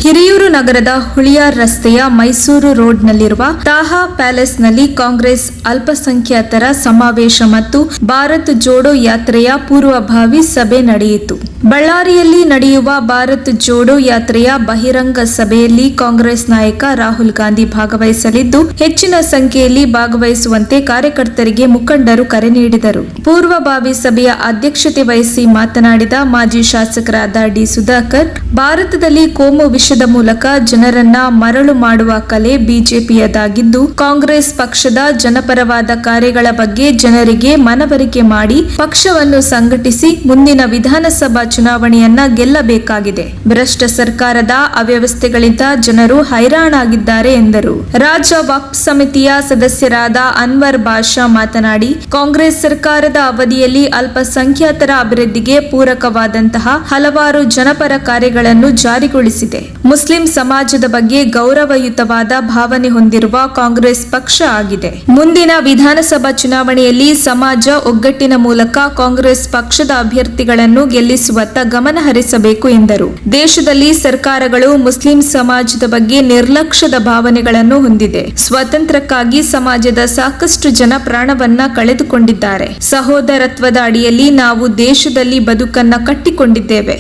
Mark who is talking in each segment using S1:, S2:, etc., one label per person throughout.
S1: ಹಿರಿಯೂರು ನಗರದ ಹುಳಿಯಾರ್ ರಸ್ತೆಯ ಮೈಸೂರು ರೋಡ್ನಲ್ಲಿರುವ ತಾಹಾ ಪ್ಯಾಲೇಸ್ನಲ್ಲಿ ಕಾಂಗ್ರೆಸ್ ಅಲ್ಪಸಂಖ್ಯಾತರ ಸಮಾವೇಶ ಮತ್ತು ಭಾರತ್ ಜೋಡೋ ಯಾತ್ರೆಯ ಪೂರ್ವಭಾವಿ ಸಭೆ ನಡೆಯಿತು. ಬಳ್ಳಾರಿಯಲ್ಲಿ ನಡೆಯುವ ಭಾರತ್ ಜೋಡೋ ಯಾತ್ರೆಯ ಬಹಿರಂಗ ಸಭೆಯಲ್ಲಿ ಕಾಂಗ್ರೆಸ್ ನಾಯಕ ರಾಹುಲ್ ಗಾಂಧಿ ಭಾಗವಹಿಸಲಿದ್ದು, ಹೆಚ್ಚಿನ ಸಂಖ್ಯೆಯಲ್ಲಿ ಭಾಗವಹಿಸುವಂತೆ ಕಾರ್ಯಕರ್ತರಿಗೆ ಮುಖಂಡರು ಕರೆ ನೀಡಿದರು. ಪೂರ್ವಭಾವಿ ಸಭೆಯ ಅಧ್ಯಕ್ಷತೆ ವಹಿಸಿ ಮಾತನಾಡಿದ ಮಾಜಿ ಶಾಸಕರಾದ ಡಿ. ಸುಧಾಕರ್, ಭಾರತದಲ್ಲಿ ಕೋಮು ವಿಷದ ಮೂಲಕ ಜನರನ್ನ ಮರಳು ಮಾಡುವ ಕಲೆ ಬಿಜೆಪಿಯದಾಗಿದ್ದು, ಕಾಂಗ್ರೆಸ್ ಪಕ್ಷದ ಜನಪರವಾದ ಕಾರ್ಯಗಳ ಬಗ್ಗೆ ಜನರಿಗೆ ಮನವರಿಕೆ ಮಾಡಿ ಪಕ್ಷವನ್ನು ಸಂಘಟಿಸಿ ಮುಂದಿನ ವಿಧಾನಸಭಾ ಚುನಾವಣೆಯನ್ನ ಗೆಲ್ಲಬೇಕಾಗಿದೆ. ಭ್ರಷ್ಟ ಸರ್ಕಾರದ ಅವ್ಯವಸ್ಥೆಗಳಿಂದ ಜನರು ಹೈರಾಣಾಗಿದ್ದಾರೆ ಎಂದರು. ರಾಜ್ಯ ವಕ್ಫ್ ಸಮಿತಿಯ ಸದಸ್ಯರಾದ ಅನ್ವರ್ ಬಾಷಾ ಮಾತನಾಡಿ, ಕಾಂಗ್ರೆಸ್ ಸರ್ಕಾರದ ಅವಧಿಯಲ್ಲಿ ಅಲ್ಪಸಂಖ್ಯಾತರ ಅಭಿವೃದ್ಧಿಗೆ ಪೂರಕವಾದಂತಹ ಹಲವಾರು ಜನಪರ ಕಾರ್ಯಗಳನ್ನು ಜಾರಿಗೊಳಿಸಿದೆ. ಮುಸ್ಲಿಂ ಸಮಾಜದ ಬಗ್ಗೆ ಗೌರವಯುತವಾದ ಭಾವನೆ ಹೊಂದಿರುವ ಕಾಂಗ್ರೆಸ್ ಪಕ್ಷ ಆಗಿದೆ. ಮುಂದಿನ ವಿಧಾನಸಭಾ ಚುನಾವಣೆಯಲ್ಲಿ ಸಮಾಜ ಒಗ್ಗಟ್ಟಿನ ಮೂಲಕ ಕಾಂಗ್ರೆಸ್ ಪಕ್ಷದ ಅಭ್ಯರ್ಥಿಗಳನ್ನು ಗೆಲ್ಲಿಸುವತ್ತ ಗಮನ ಹರಿಸಬೇಕು ಎಂದರು. ದೇಶದಲ್ಲಿ ಸರ್ಕಾರಗಳು ಮುಸ್ಲಿಂ ಸಮಾಜದ ಬಗ್ಗೆ ನಿರ್ಲಕ್ಷ್ಯದ ಭಾವನೆಗಳನ್ನು ಹೊಂದಿದೆ. ಸ್ವಾತಂತ್ರ್ಯಕ್ಕಾಗಿ ಸಮಾಜದ ಸಾಕಷ್ಟು ಜನ ಪ್ರಾಣವನ್ನ ಕಳೆದುಕೊಂಡಿದ್ದಾರೆ. ಸಹೋದರತ್ವದ ಅಡಿಯಲ್ಲಿ ನಾವು ದೇಶದಲ್ಲಿ ಬದುಕನ್ನ ಕಟ್ಟಿಕೊಂಡಿದ್ದೇವೆ.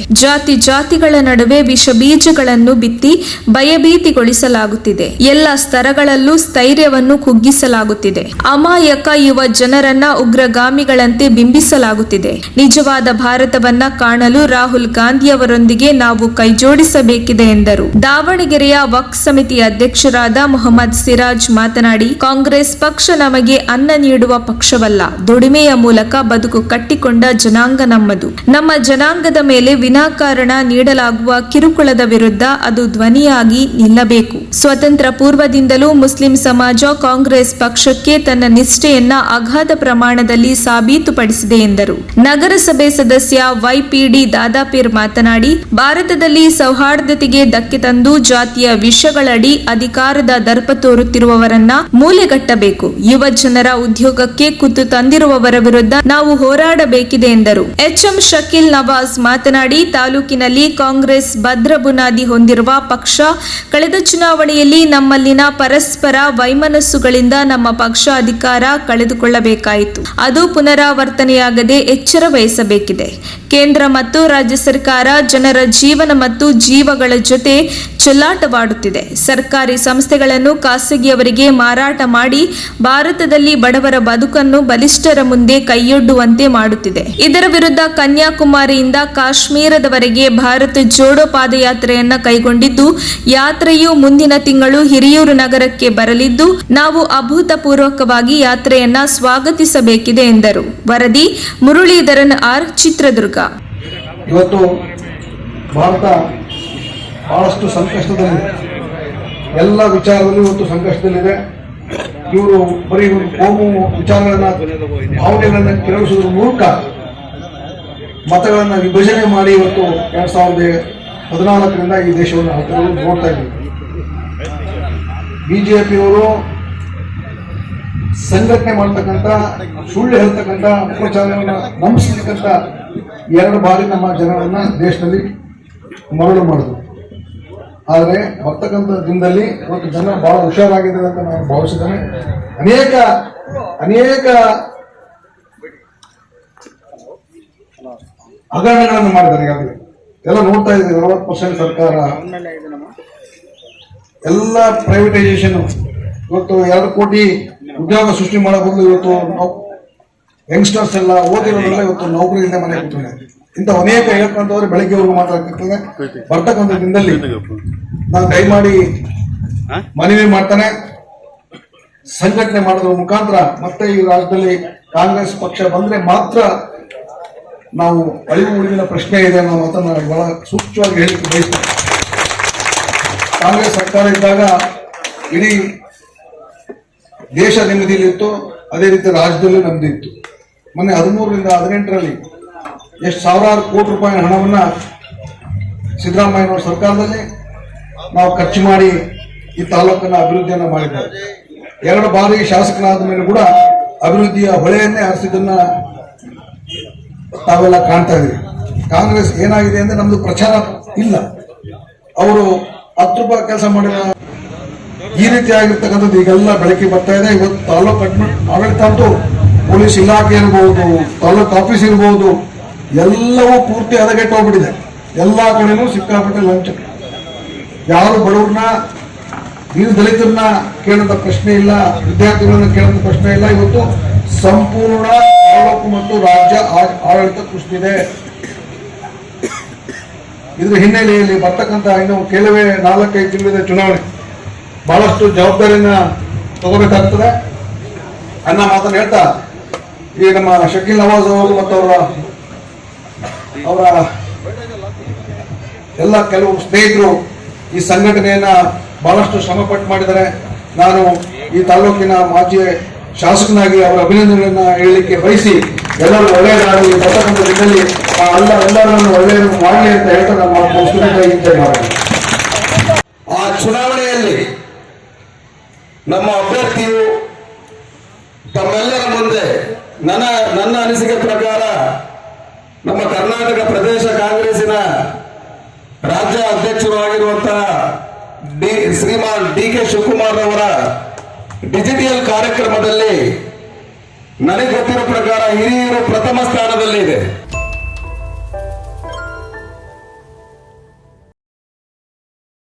S1: ಜಾತಿಗಳ ನಡುವೆ ವಿಷ ಬೀಜಗಳನ್ನು ಬಿತ್ತಿ ಭಯಭೀತಿಗೊಳಿಸಲಾಗುತ್ತಿದೆ. ಎಲ್ಲ ಸ್ತರಗಳಲ್ಲೂ ಸ್ಥೈರ್ಯವನ್ನು ಕುಗ್ಗಿಸಲಾಗುತ್ತಿದೆ. ಅಮಾಯಕ ಯುವ ಜನರನ್ನ ಉಗ್ರಗಾಮಿಗಳಂತೆ ಬಿಂಬಿಸಲಾಗುತ್ತಿದೆ. ನಿಜವಾದ ಭಾರತವನ್ನ ಕಾಣಲು ರಾಹುಲ್ ಗಾಂಧಿಯವರೊಂದಿಗೆ ನಾವು ಕೈಜೋಡಿಸಬೇಕಿದೆ ಎಂದರು. ದಾವಣಗೆರೆಯ ವಕ್ಫ್ ಸಮಿತಿ ಅಧ್ಯಕ್ಷರಾದ ಮೊಹಮ್ಮದ್ ಸಿರಾಜ್ ಮಾತನಾಡಿ, ಕಾಂಗ್ರೆಸ್ ಪಕ್ಷ ನಮಗೆ ಅನ್ನ ನೀಡುವ ಪಕ್ಷವಲ್ಲ, ದುಡಿಮೆಯ ಮೂಲಕ ಬದುಕು ಕಟ್ಟಿಕೊಂಡ ಜನಾಂಗ ನಮ್ಮದು. ನಮ್ಮ ಜನಾಂಗದ ಮೇಲೆ ವಿನಾಕಾರಣ ನೀಡಲಾಗುವ ಕಿರುಕುಳದ ವಿರುದ್ಧ ಅದು ಧ್ವನಿಯಾಗಿ ನಿಲ್ಲಬೇಕು. ಸ್ವತಂತ್ರ ಪೂರ್ವದಿಂದಲೂ ಮುಸ್ಲಿಂ ಸಮಾಜ ಕಾಂಗ್ರೆಸ್ ಪಕ್ಷಕ್ಕೆ ತನ್ನ ನಿಷ್ಠೆಯನ್ನ ಅಗಾಧ ಪ್ರಮಾಣದಲ್ಲಿ ಸಾಬೀತುಪಡಿಸಿದೆ ಎಂದರು. ನಗರಸಭೆ ಸದಸ್ಯ ವೈಪಿಡಿ ದಾದಾಪೀರ್ ಮಾತನಾಡಿ, ಭಾರತದಲ್ಲಿ ಸೌಹಾರ್ದತೆಗೆ ಧಕ್ಕೆ ತಂದು ಜಾತಿಯ ವಿಷಗಳಡಿ ಅಧಿಕಾರದ ದರ್ಪ ತೋರುತ್ತಿರುವವರನ್ನ ಮೂಲೆಗಟ್ಟಬೇಕು. ಯುವ ಜನರ ಉದ್ಯೋಗಕ್ಕೆ ಕುತ್ತು ತಂದಿರುವವರ ವಿರುದ್ಧ ನಾವು ಹೋರಾಡಬೇಕಿದೆ ಎಂದರು. ಎಚ್ಎಂ ಶಕೀಲ್ ನವಾಜ್ ಮಾತನಾಡಿ, ತಾಲೂಕಿನಲ್ಲಿ ಕಾಂಗ್ರೆಸ್ ಭದ್ರ ಬುನಾದಿ ಹೊಂದಿರುವ ಪಕ್ಷ. ಕಳೆದ ಚುನಾವಣೆಯಲ್ಲಿ ನಮ್ಮಲ್ಲಿನ ಪರಸ್ಪರ ವೈಮನಸ್ಸುಗಳಿಂದ ನಮ್ಮ ಪಕ್ಷ ಅಧಿಕಾರ ಕಳೆದುಕೊಳ್ಳಬೇಕಾಯಿತು. ಅದು ಪುನರಾವರ್ತನೆಯಾಗದೆ ಎಚ್ಚರ ವಹಿಸಬೇಕಿದೆ. ಕೇಂದ್ರ ಮತ್ತು ರಾಜ್ಯ ಸರ್ಕಾರ ಜನರ ಜೀವನ ಮತ್ತು ಜೀವಗಳ ಜೊತೆ ಚೆಲ್ಲಾಟವಾಡುತ್ತಿದೆ. ಸರ್ಕಾರಿ ಸಂಸ್ಥೆಗಳನ್ನು ಖಾಸಗಿಯವರಿಗೆ ಮಾರಾಟ ಮಾಡಿ ಭಾರತದಲ್ಲಿ ಬಡವರ ಬದುಕನ್ನು ಬಲಿಷ್ಠರ ಮುಂದೆ ಕೈಯೊಡ್ಡುವಂತೆ ಮಾಡುತ್ತಿದೆ. ಇದರ ವಿರುದ್ಧ ಕನ್ಯಾಕುಮಾರಿಯಿಂದ ಕಾಶ್ಮೀರದವರೆಗೆ ಭಾರತ್ ಜೋಡೋ ಪಾದಯಾತ್ರೆಯನ್ನ ಕೈಗೊಂಡಿದ್ದು, ಯಾತ್ರೆಯು ಮುಂದಿನ ತಿಂಗಳು ಹಿರಿಯೂರು ನಗರಕ್ಕೆ ಬರಲಿದ್ದು, ನಾವು ಅಭೂತಪೂರ್ವಕವಾಗಿ ಯಾತ್ರೆಯನ್ನ ಸ್ವಾಗತಿಸಬೇಕಿದೆ ಎಂದರು. ವರದಿ ಮುರಳೀಧರನ್ ಆರ್, ಚಿತ್ರದುರ್ಗ.
S2: ಇವತ್ತು ಭಾರತ ಬಹಳಷ್ಟು ಸಂಕಷ್ಟದಲ್ಲಿದೆ. ಎಲ್ಲ ವಿಚಾರದಲ್ಲೂ ಇವತ್ತು ಸಂಕಷ್ಟದಲ್ಲಿದೆ. ಇವರು ಬರೀ ಕೋಮು ವಿಚಾರಗಳನ್ನ, ಭಾವನೆಗಳನ್ನ ಕೆರಳಿಸುವುದರ ಮೂಲಕ ಮತಗಳನ್ನ ವಿಭಜನೆ ಮಾಡಿ ಇವತ್ತು 2014ರಿಂದ ಈ ದೇಶವನ್ನು ನೋಡ್ತಾ ಇದ್ದೀವಿ. ಬಿಜೆಪಿಯವರು ಸಂಘಟನೆ ಮಾಡ್ತಕ್ಕಂಥ, ಸುಳ್ಳು ಹೇಳ್ತಕ್ಕಂಥ, ಅಪಪ್ರಚಾರವನ್ನು ನಂಬಿಸತಕ್ಕಂಥ 2 ಬಾರಿ ನಮ್ಮ ಜನರನ್ನ ದೇಶದಲ್ಲಿ ಮರಳು ಮಾಡಿದ್ರು. ಆದರೆ ಬರ್ತಕ್ಕಂಥ ದಿನದಲ್ಲಿ ಇವತ್ತು ಜನ ಬಹಳ ಹುಷಾರಾಗಿದ್ದಾರೆ ಅಂತ ನಾನು ಭಾವಿಸಿದ್ದೇನೆ. ಅನೇಕ ಹಗರಣಗಳನ್ನು ಮಾಡಿದ್ದಾರೆ. ಈಗಾಗಲೇ ಎಲ್ಲ ನೋಡ್ತಾ ಇದ್ದೀವಿ. 40% ಸರ್ಕಾರ, ಎಲ್ಲ ಪ್ರೈವೇಟೈಸೇಷನ್. ಇವತ್ತು 2 ಕೋಟಿ ಉದ್ಯೋಗ ಸೃಷ್ಟಿ ಮಾಡೋ ಬದಲು ಇವತ್ತು ಯಂಗ್ಸ್ಟರ್ಸ್ ಎಲ್ಲ ಓದಿರೋರೆಲ್ಲ ಇವತ್ತು ನೌಕರಿಯಿಂದ ಮನೆ ಕೂತ್ಕೊಂಡಿದ್ದಾರೆ. ಇಂಥ ಅನೇಕ ಹೇಳ್ಕೊಂಡವ್ರೆ ಬೆಳಗ್ಗೆವರೆಗೂ ಮಾತಾಡ್ತಿರ್ತದೆ. ಬರ್ತಕ್ಕಂಥ ದಿನದಲ್ಲಿ ನಾನು ದಯಮಾಡಿ ಮನವಿ ಮಾಡ್ತಾನೆ, ಸಂಘಟನೆ ಮಾಡೋದ್ರ ಮುಖಾಂತರ ಮತ್ತೆ ಈ ರಾಜ್ಯದಲ್ಲಿ ಕಾಂಗ್ರೆಸ್ ಪಕ್ಷ ಬಂದ್ರೆ ಮಾತ್ರ ನಾವು ಅಳಿವು ಉಳಿವಿನ ಪ್ರಶ್ನೆ ಇದೆ ಅನ್ನೋ ಮಾತನ್ನು ಬಹಳ ಸೂಕ್ಷ್ಮವಾಗಿ ಹೇಳಿಕ್ಕೆ ಬಯಸ್ತೇನೆ. ಕಾಂಗ್ರೆಸ್ ಸರ್ಕಾರ ಇದ್ದಾಗ ಇಡೀ ದೇಶ ನೆಮ್ಮದಿಯಲ್ಲಿತ್ತು, ಅದೇ ರೀತಿ ರಾಜ್ಯದಲ್ಲೂ ನೆಮ್ಮದಿ ಇತ್ತು. ಮೊನ್ನೆ 13ರಿಂದ 18ರಲ್ಲಿ ಎಷ್ಟು ಸಾವಿರಾರು ಕೋಟಿ ರೂಪಾಯಿ ಹಣವನ್ನ ಸಿದ್ದರಾಮಯ್ಯನವರ ಸರ್ಕಾರದಲ್ಲಿ ನಾವು ಖರ್ಚು ಮಾಡಿ ಈ ತಾಲೂಕನ್ನ ಅಭಿವೃದ್ಧಿಯನ್ನ ಮಾಡಿದ್ದಾರೆ. 2 ಬಾರಿ ಶಾಸಕನಾದ ಮೇಲೆ ಕೂಡ ಅಭಿವೃದ್ಧಿಯ ಹೊಳೆಯನ್ನೇ ಹರಿಸಿದ್ದನ್ನ ತಾವೆಲ್ಲ ಕಾಣ್ತಾ ಇದೀವಿ. ಕಾಂಗ್ರೆಸ್ ಏನಾಗಿದೆ ಅಂದ್ರೆ ನಮ್ದು ಪ್ರಚಾರ ಇಲ್ಲ. ಅವರು ಆ 10 ರೂಪಾಯಿ ಕೆಲಸ ಮಾಡಿದ ಈ ರೀತಿ ಆಗಿರ್ತಕ್ಕಂಥದ್ದು ಈಗೆಲ್ಲ ಬೆಳಕಿಗೆ ಬರ್ತಾ ಇದೆ. ಇವತ್ತು ತಾಲೂಕು ಆಡಳಿತ ಅಂತೂ ಪೊಲೀಸ್ ಇಲಾಖೆ ಇರ್ಬೋದು, ತಾಲೂಕು ಆಫೀಸ್ ಇರ್ಬೋದು, ಎಲ್ಲವೂ ಪೂರ್ತಿ ಹದಗೆಟ್ಟು ಹೋಗ್ಬಿಟ್ಟಿದೆ. ಎಲ್ಲಾ ಕಡೆನೂ ಸಿಕ್ಕಾಪಟ್ಟೆ ಲಂಚ. ಯಾರು ಬಡವ್ರನ್ನ ದಲಿತರನ್ನ ಕೇಳಂತ ಪ್ರಶ್ನೆ ಇಲ್ಲ, ವಿದ್ಯಾರ್ಥಿಗಳನ್ನ ಕೇಳಂತ ಪ್ರಶ್ನೆ ಇಲ್ಲ. ಇವತ್ತು ಸಂಪೂರ್ಣ ತಾಲೂಕು ಮತ್ತು ರಾಜ್ಯ ಆಡಳಿತ ಕುಸಿದಿದೆ. ಇದ್ರ ಹಿನ್ನೆಲೆಯಲ್ಲಿ ಬರ್ತಕ್ಕಂಥ ಇನ್ನು ಕೆಲವೇ 4-5 ತಿಂಗಳಿದೆ ಚುನಾವಣೆ. ಬಹಳಷ್ಟು ಜವಾಬ್ದಾರಿಯನ್ನ ತಗೋಬೇಕಾಗ್ತದೆ ಅನ್ನೋ ಮಾತನ್ನು ಹೇಳ್ತಾ, ಈ ನಮ್ಮ ಶಕೀಲ್ ನವಾಜ್ ಅವರು ಮತ್ತು ಅವರ ಎಲ್ಲ ಕೆಲವು ಸ್ನೇಹಿತರು ಈ ಸಂಘಟನೆಯನ್ನ ಬಹಳಷ್ಟು ಶ್ರಮಪಟ್ಟು ಮಾಡಿದ್ದಾರೆ. ನಾನು ಈ ತಾಲೂಕಿನ ಮಾಜಿ ಶಾಸಕನಾಗಿ ಅವರ ಅಭಿನಂದನೆಗಳನ್ನ ಹೇಳಲಿಕ್ಕೆ ಬಯಸಿ, ಎಲ್ಲರೂ ಒಳ್ಳೆಯದಾಗಲಿ, ಬರ್ತಕ್ಕಂಥ ದಿನದಲ್ಲಿ ಎಲ್ಲರನ್ನು ಒಳ್ಳೆಯದನ್ನು ಮಾಡಲಿ ಅಂತ ಹೇಳ್ತಾ ನಾನು ಮಾತು.
S3: ಆ ಚುನಾವಣೆಯಲ್ಲಿ ನಮ್ಮ ಅಭ್ಯರ್ಥಿಯು ತಮ್ಮೆಲ್ಲರ ಮುಂದೆ ನನ್ನ ಅನಿಸಿಕೆ ಪ್ರಕಾರ ನಮ್ಮ ಕರ್ನಾಟಕ ಪ್ರದೇಶ ಕಾಂಗ್ರೆಸ್ಸಿನ ರಾಜ್ಯ ಅಧ್ಯಕ್ಷರು ಆಗಿರುವಂತಹ ಶ್ರೀಮಾನ್ ಡಿ.ಕೆ. ಶಿವಕುಮಾರ್ ಅವರ ಡಿಜಿಟಲ್ ಕಾರ್ಯಕ್ರಮದಲ್ಲಿ ನನಗೆ ಗೊತ್ತಿರೋ ಪ್ರಕಾರ ಹಿರಿಯೂರು ಪ್ರಥಮ ಸ್ಥಾನದಲ್ಲಿ ಇದೆ.